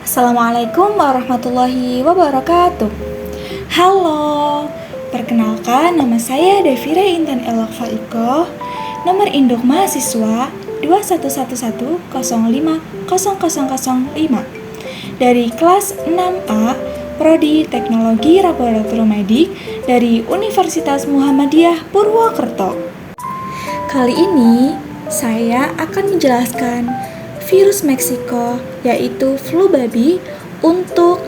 Assalamualaikum warahmatullahi wabarakatuh. Halo, perkenalkan nama saya Devira Intan Elokfa Iko, nomor induk mahasiswa 2111050005 dari kelas 6A Prodi Teknologi Laboratorium Medik dari Universitas Muhammadiyah Purwokerto. Kali ini saya akan menjelaskan virus Meksiko, yaitu flu babi, untuk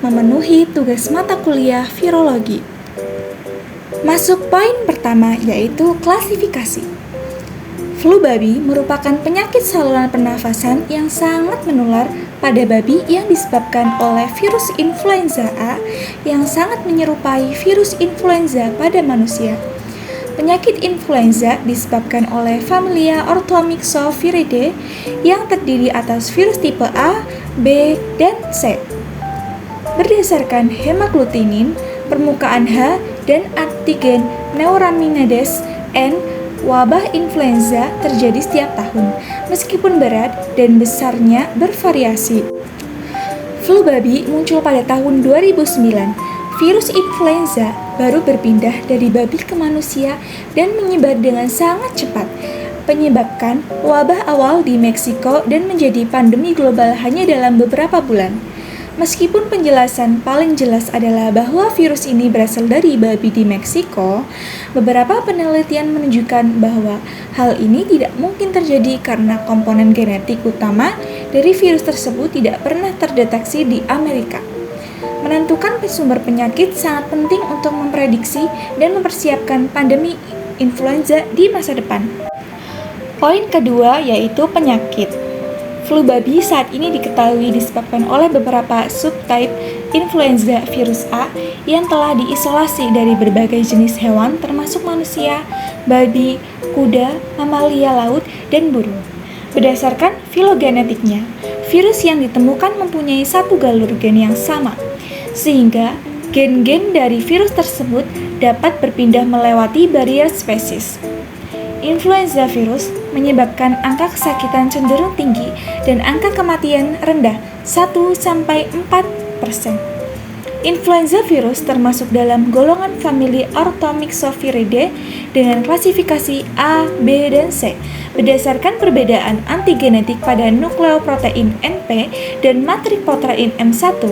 memenuhi tugas mata kuliah virologi. Masuk poin pertama, yaitu klasifikasi. Flu babi merupakan penyakit saluran pernafasan yang sangat menular pada babi yang disebabkan oleh virus influenza A yang sangat menyerupai virus influenza pada manusia. Penyakit influenza disebabkan oleh familia Orthomyxoviridae yang terdiri atas virus tipe A, B, dan C. Berdasarkan hemaglutinin, permukaan H, dan antigen neuraminidase N, wabah influenza terjadi setiap tahun, meskipun berat dan besarnya bervariasi. Flu babi muncul pada tahun 2009. Virus influenza baru berpindah dari babi ke manusia dan menyebar dengan sangat cepat, menyebabkan wabah awal di Meksiko dan menjadi pandemi global hanya dalam beberapa bulan. Meskipun penjelasan paling jelas adalah bahwa virus ini berasal dari babi di Meksiko, beberapa penelitian menunjukkan bahwa hal ini tidak mungkin terjadi karena komponen genetik utama dari virus tersebut tidak pernah terdeteksi di Amerika. Menentukan sumber penyakit sangat penting untuk memprediksi dan mempersiapkan pandemi influenza di masa depan. Poin kedua yaitu penyakit. Flu babi saat ini diketahui disebabkan oleh beberapa subtype influenza virus A yang telah diisolasi dari berbagai jenis hewan termasuk manusia, babi, kuda, mamalia laut, dan burung. Berdasarkan filogenetiknya, virus yang ditemukan mempunyai satu galur gen yang sama, sehingga gen-gen dari virus tersebut dapat berpindah melewati barier spesies. Influenza virus menyebabkan angka kesakitan cenderung tinggi dan angka kematian rendah 1-4%. Influenza virus termasuk dalam golongan famili Orthomyxoviridae dengan klasifikasi A, B, dan C berdasarkan perbedaan antigenetik pada nukleoprotein NP dan matrik protein M1.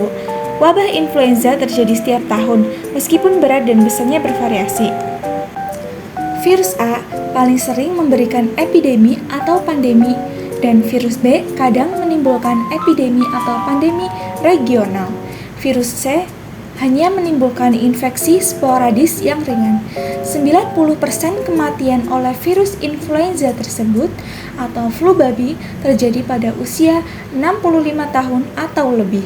Wabah influenza terjadi setiap tahun, meskipun berat dan besarnya bervariasi. Virus A paling sering memberikan epidemi atau pandemi, dan virus B kadang menimbulkan epidemi atau pandemi regional. Virus C hanya menimbulkan infeksi sporadis yang ringan. 90% kematian oleh virus influenza tersebut atau flu babi terjadi pada usia 65 tahun atau lebih.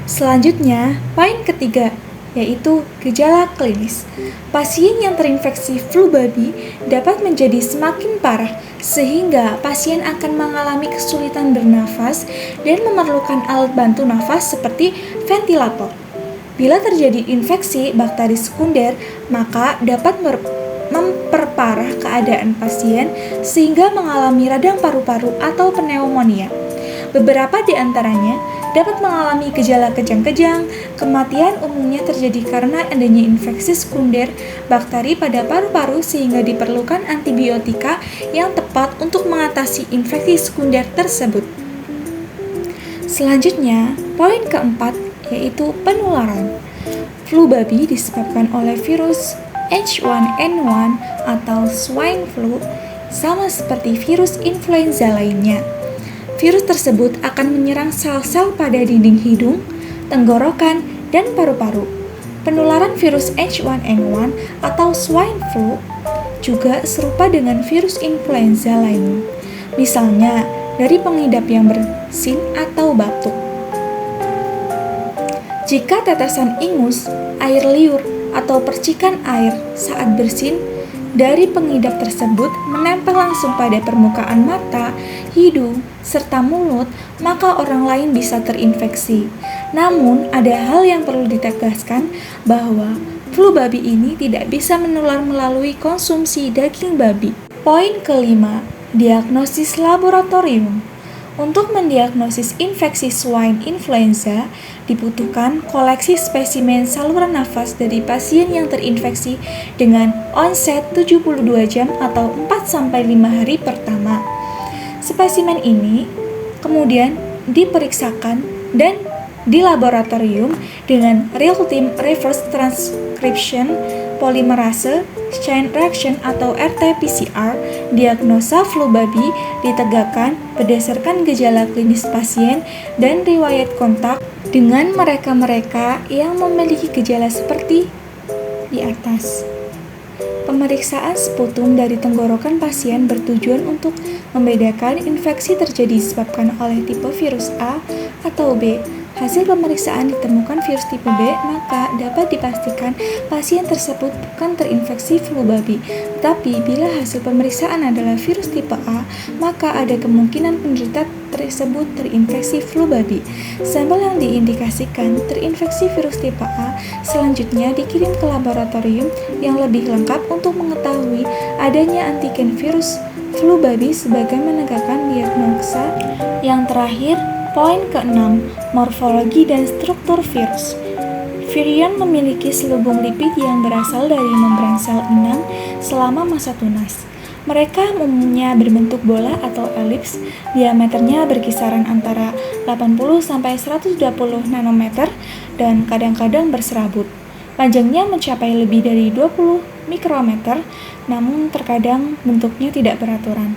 Selanjutnya, poin ketiga, yaitu gejala klinis. Pasien yang terinfeksi flu babi dapat menjadi semakin parah, sehingga pasien akan mengalami kesulitan bernafas dan memerlukan alat bantu nafas seperti ventilator. Bila terjadi infeksi bakteri sekunder, maka dapat memperparah keadaan pasien sehingga mengalami radang paru-paru atau pneumonia. Beberapa di antaranya dapat mengalami gejala kejang-kejang. Kematian umumnya terjadi karena adanya infeksi sekunder bakteri pada paru-paru sehingga diperlukan antibiotika yang tepat untuk mengatasi infeksi sekunder tersebut. Selanjutnya, poin keempat yaitu penularan. Flu babi disebabkan oleh virus H1N1 atau swine flu sama seperti virus influenza lainnya. Virus tersebut akan menyerang sel-sel pada dinding hidung, tenggorokan, dan paru-paru. Penularan virus H1N1 atau swine flu juga serupa dengan virus influenza lain, misalnya dari pengidap yang bersin atau batuk. Jika tetesan ingus, air liur, atau percikan air saat bersin dari pengidap tersebut menempel langsung pada permukaan mata, hidung, serta mulut, maka orang lain bisa terinfeksi. Namun, ada hal yang perlu ditegaskan bahwa flu babi ini tidak bisa menular melalui konsumsi daging babi. Poin kelima, diagnosis laboratorium. Untuk mendiagnosis infeksi swine influenza, dibutuhkan koleksi spesimen saluran nafas dari pasien yang terinfeksi dengan onset 72 jam atau 4-5 hari pertama. Spesimen ini kemudian diperiksakan dan di laboratorium dengan real-time reverse transcription polymerase chain reaction atau RT-PCR. Diagnosa flu babi ditegakkan berdasarkan gejala klinis pasien dan riwayat kontak dengan mereka-mereka yang memiliki gejala seperti di atas. Pemeriksaan sputum dari tenggorokan pasien bertujuan untuk membedakan infeksi terjadi disebabkan oleh tipe virus A atau B. Hasil pemeriksaan ditemukan virus tipe B, maka dapat dipastikan pasien tersebut bukan terinfeksi flu babi. Tetapi bila hasil pemeriksaan adalah virus tipe A, maka ada kemungkinan penderita tersebut terinfeksi flu babi. Sampel yang diindikasikan terinfeksi virus tipe A selanjutnya dikirim ke laboratorium yang lebih lengkap untuk mengetahui adanya antigen virus flu babi sebagai menegakkan diagnosa. Yang terakhir, poin ke-6, morfologi dan struktur virus. Virion memiliki selubung lipid yang berasal dari membran sel inang selama masa tunas. Mereka umumnya berbentuk bola atau elips, diameternya berkisaran antara 80-120 nanometer dan kadang-kadang berserabut. Panjangnya mencapai lebih dari 20 mikrometer, namun terkadang bentuknya tidak beraturan.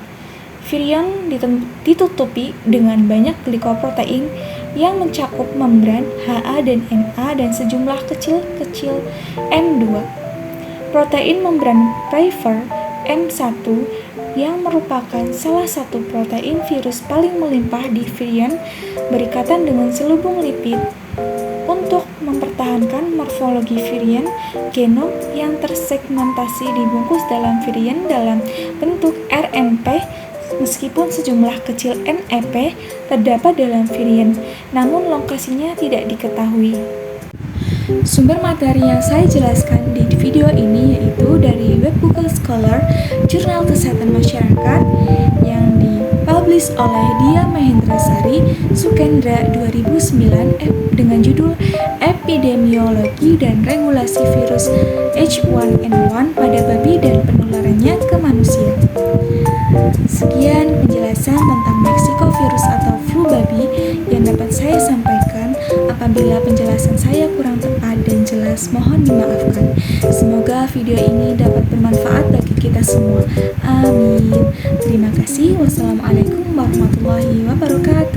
Virion ditutupi dengan banyak glikoprotein yang mencakup membran HA dan NA dan sejumlah kecil-kecil M2. Protein membran Pfeiffer M1 yang merupakan salah satu protein virus paling melimpah di virion berikatan dengan selubung lipid. Untuk mempertahankan morfologi virion, genom yang tersegmentasi dibungkus dalam virion dalam bentuk RNP. Meskipun sejumlah kecil NEP terdapat dalam virion, namun lokasinya tidak diketahui. Sumber materi yang saya jelaskan di video ini yaitu dari web Google Scholar, Jurnal Kesehatan Masyarakat yang dipublish oleh Dia Mahendrasari Sukendra 2009 dengan judul Epidemiologi dan Regulasi Virus H1N1 pada babi dan penularannya ke manusia. Sekian penjelasan tentang Mexicovirus atau flu babi yang dapat saya sampaikan. Apabila penjelasan saya kurang tepat dan jelas, mohon dimaafkan. Semoga video ini dapat bermanfaat bagi kita semua. Amin. Terima kasih. Wassalamualaikum warahmatullahi wabarakatuh.